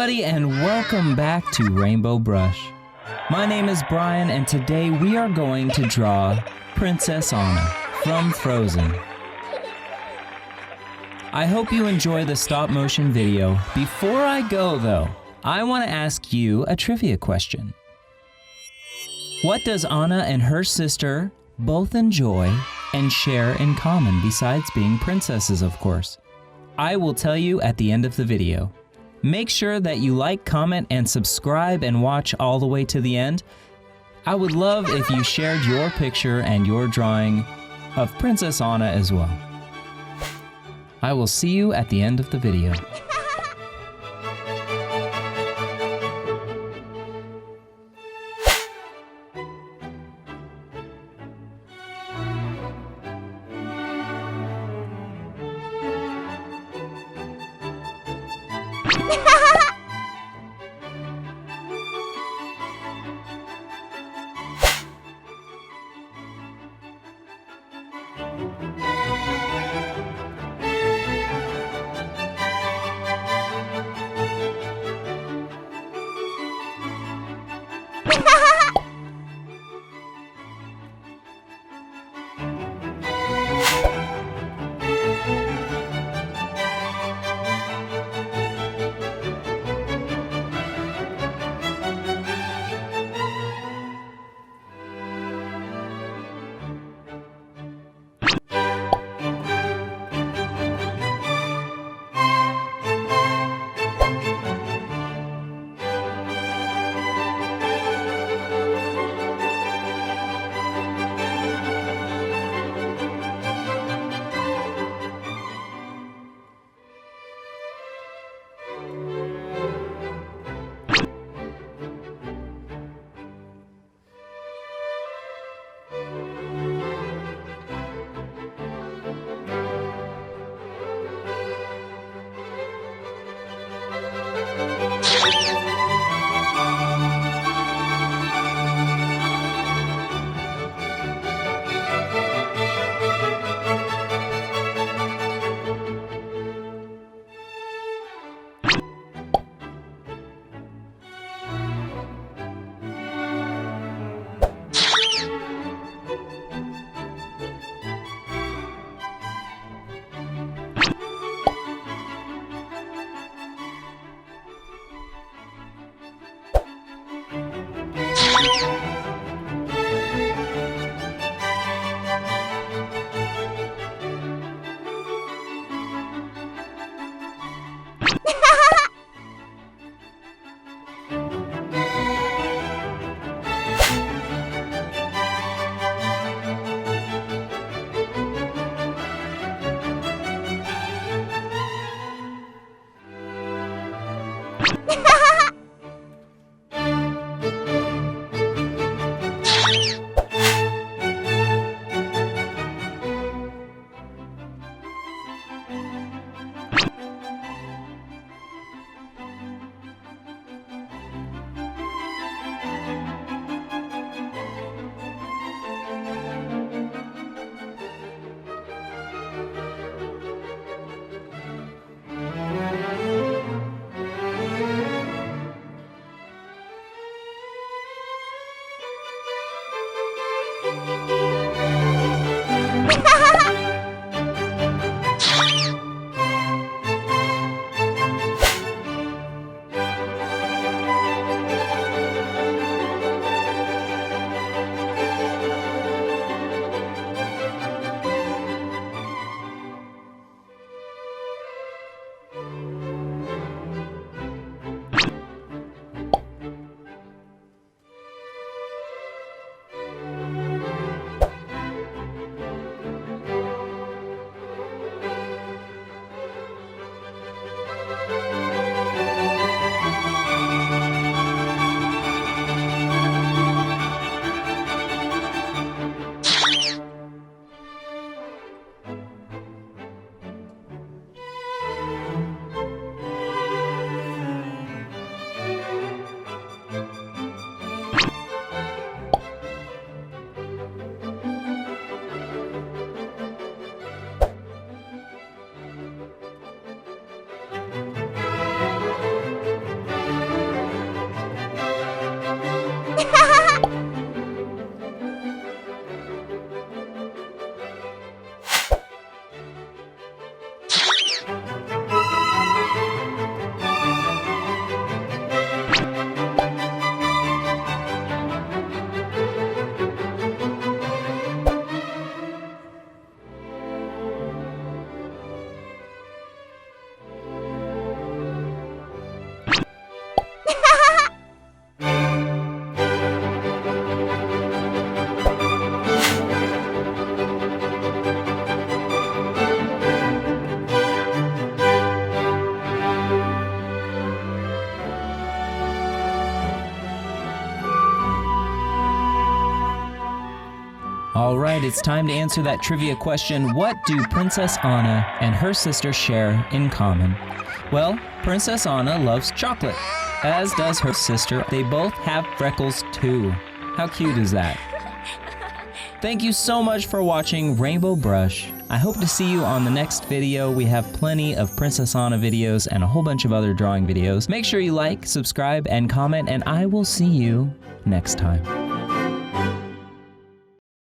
everybody, and welcome back to Rainbow Brush. My name is Brian, and today we are going to draw Princess Anna from Frozen. I hope you enjoy the stop-motion video. Before I go, though, I want to ask you a trivia question. What does Anna and her sister both enjoy and share in common, besides being princesses, of course? I will tell you at the end of the video. Make sure that you like, comment, and subscribe and watch all the way to the end. I would love if you shared your picture and your drawing of Princess Anna as well. I will see you at the end of the video. All right, it's time to answer that trivia question. What do Princess Anna and her sister share in common? Well, Princess Anna loves chocolate, as does her sister. They both have freckles too. How cute is that? Thank you so much for watching Rainbow Brush. I hope to see you on the next video. We have plenty of Princess Anna videos and a whole bunch of other drawing videos. Make sure you like, subscribe, and comment, and I will see you next time.